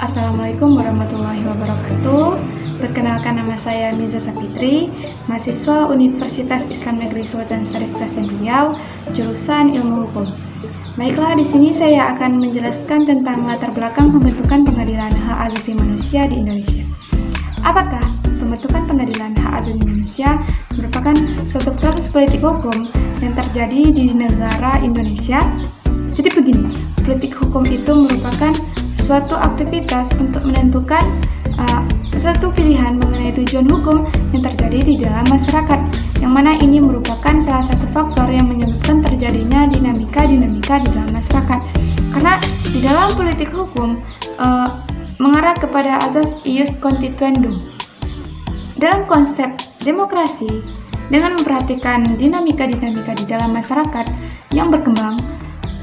Assalamualaikum warahmatullahi wabarakatuh. Perkenalkan, nama saya Miza Sapitri, mahasiswa Universitas Islam Negeri Sultan Syarif Kasim Riau, jurusan Ilmu Hukum. Baiklah, di sini saya akan menjelaskan tentang latar belakang pembentukan Pengadilan Hak Asasi Manusia di Indonesia. Apakah pembentukan Pengadilan Hak Asasi Manusia merupakan suatu proses politik hukum yang terjadi di negara Indonesia? Jadi begini, politik hukum itu merupakan suatu aktivitas untuk menentukan suatu pilihan mengenai tujuan hukum yang terjadi di dalam masyarakat, yang mana ini merupakan salah satu faktor yang menyebabkan terjadinya dinamika di dalam masyarakat. Karena di dalam politik hukum mengarah kepada asas ius constituendum. Dalam konsep demokrasi, dengan memperhatikan dinamika di dalam masyarakat yang berkembang,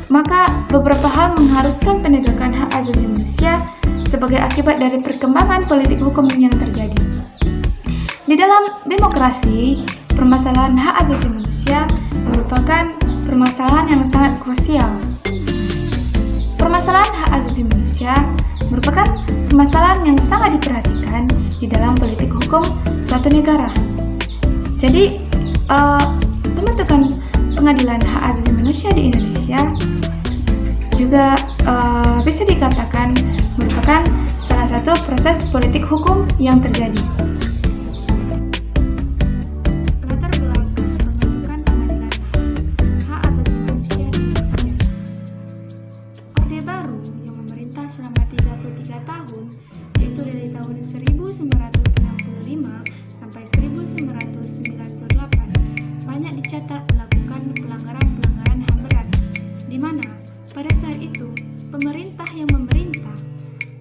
maka beberapa hal mengharuskan penegakan hak asasi manusia sebagai akibat dari perkembangan politik hukum yang terjadi. Di dalam demokrasi, permasalahan hak asasi manusia merupakan permasalahan yang sangat krusial. Permasalahan hak asasi manusia merupakan permasalahan yang sangat diperhatikan di dalam politik hukum suatu negara. Jadi, pembentukan Pengadilan Hak Asasi Manusia di Indonesia juga bisa dikatakan merupakan salah satu proses politik hukum yang terjadi. Latar belakang pembentukan Pengadilan Hak Asasi Manusia di Indonesia. Orde Baru yang memerintah selama 33 tahun, yaitu dari tahun 1965 sampai 1998, banyak dicatat melakukan pelanggaran-pelanggaran HAM berat, di mana pada saat itu pemerintah yang memerintah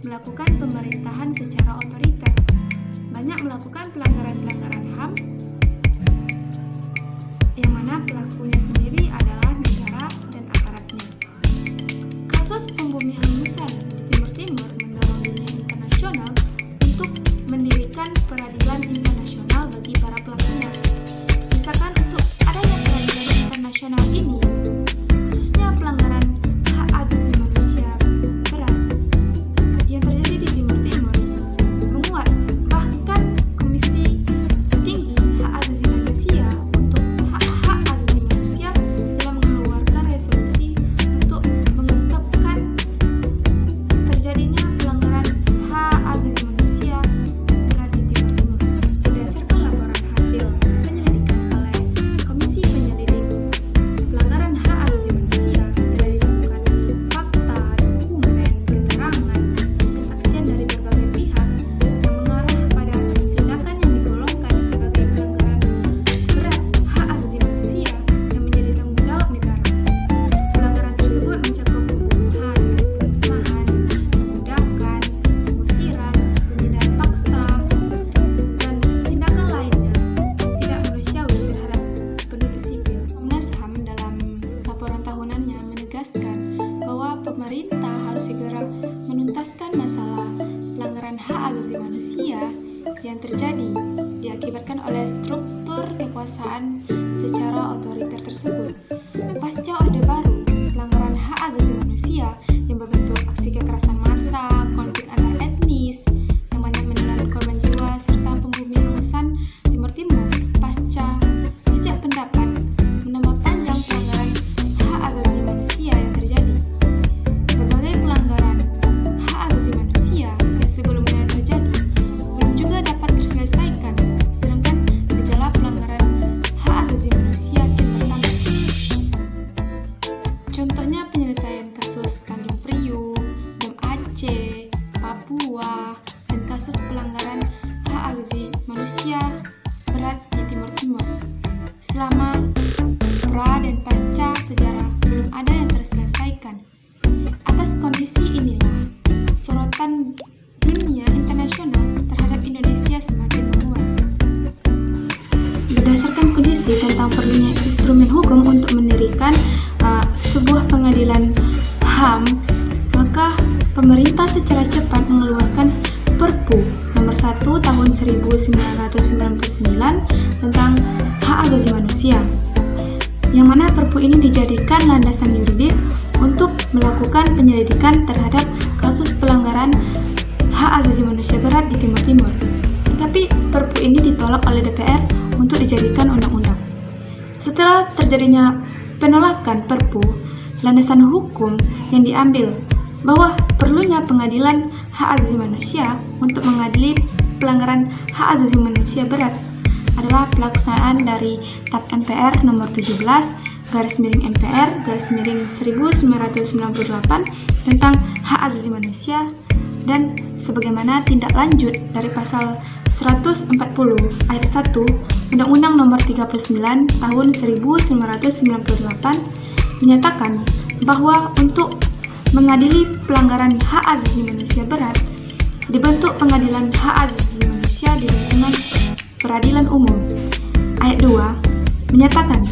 melakukan pemerintahan secara otoriter, banyak melakukan pelanggaran-pelanggaran HAM, yang mana pelakunya sendiri adalah negara dan aparatnya. Kasus pembumian Nusantara di Timur Timur mendorong dunia internasional untuk mendirikan peradilan internasional bagi para pelakunya. Misalkan untuk adanya peradilan internasional ini, khususnya pelanggaran hak asasi manusia berat yang terjadi di Timur Timur, menguat. Bahkan Komisi Tinggi Hak Asasi Manusia untuk hak-hak asasi manusia telah mengeluarkan resolusi untuk mengetapkan terjadinya pelanggaran hak asasi manusia berat di Timur Timur. Berdasarkan laporan hasil penyelidikan oleh Komisi Penyelidik Pelanggaran Hak Asasi Manusia, telah ditemukan fakta, dokumen, keterangan, kesaksian dari berbagai pihak yang mengarah pada tindakan yang digolongkan sebagai pelanggaran berat hak asasi manusia yang menjadi tanggung jawab negara. Pelanggaran tersebut mencakup pembunuhan, pemusnahan, pemudakan, pengusiran, pemindahan paksa, dan tindakan lainnya tidak manusiawi terhadap penduduk sipil. Komnas HAM dalam laporan tahunannya menegaskan bahwa pemerintah harus segera menuntaskan masalah pelanggaran hak asasi manusia yang terjadi diakibatkan oleh struktur kekuasaan secara otoriter tersebut. Pasca Orde Baru, pelanggaran hak asasi manusia yang berbentuk aksi kekerasan massa, konflik antar etnis yang banyak menelan korban jiwa, serta pembumian luasan Timur Timur pasca jejak pendapat menambah panjang pelanggaran hak asasi manusia yang terjadi. Berbagai pelanggaran hak asasi manusia yang sebelumnya terjadi belum juga dapat terselesaikan, sedangkan gejala pelanggaran hak asasi manusia kian bertambah. Contohnya penyelesaian kasus Tanjung Priuk, Bom Aceh, Papua, dan kasus pelanggaran hak asasi manusia berat di Timur Timur. Selama pra dan pasca sejarah belum ada yang terselesaikan. Atas kondisi inilah sorotan dunia internasional terhadap Indonesia semakin menguat. Berdasarkan kondisi tentang perlunya instrumen hukum untuk mendirikan sebuah pengadilan HAM, maka pemerintah secara cepat mengeluarkan Perpu nomor 1 tahun 1999 tentang hak asasi manusia, yang mana Perpu ini dijadikan landasan yuridis untuk melakukan penyelidikan terhadap kasus pelanggaran berat di Timur Timur. Tetapi Perpu ini ditolak oleh DPR untuk dijadikan undang-undang. Setelah terjadinya penolakan Perpu, landasan hukum yang diambil bahwa perlunya pengadilan hak asasi manusia untuk mengadili pelanggaran hak asasi manusia berat adalah pelaksanaan dari TAP MPR nomor 17/MPR/1998 tentang hak asasi manusia dan sebagaimana tindak lanjut dari pasal 140 ayat 1 Undang-Undang nomor 39 tahun 1998 menyatakan bahwa untuk mengadili pelanggaran hak asasi manusia berat dibentuk pengadilan hak asasi manusia di lingkungan peradilan umum. Ayat 2 menyatakan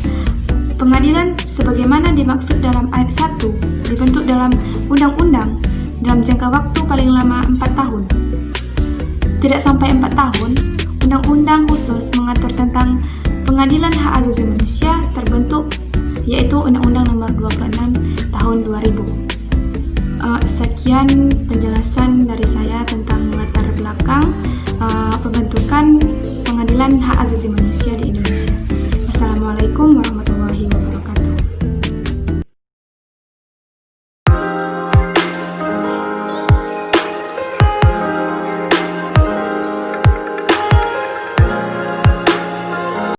pengadilan sebagaimana dimaksud dalam ayat 1 dibentuk dalam undang-undang dalam jangka waktu paling lama 4 tahun. Tidak sampai 4 tahun, undang-undang khusus mengatur tentang pengadilan hak asasi manusia terbentuk, yaitu Undang-Undang Nomor 26 Tahun 2000. Sekian penjelasan dari saya tentang latar belakang pembentukan pengadilan hak asasi manusia.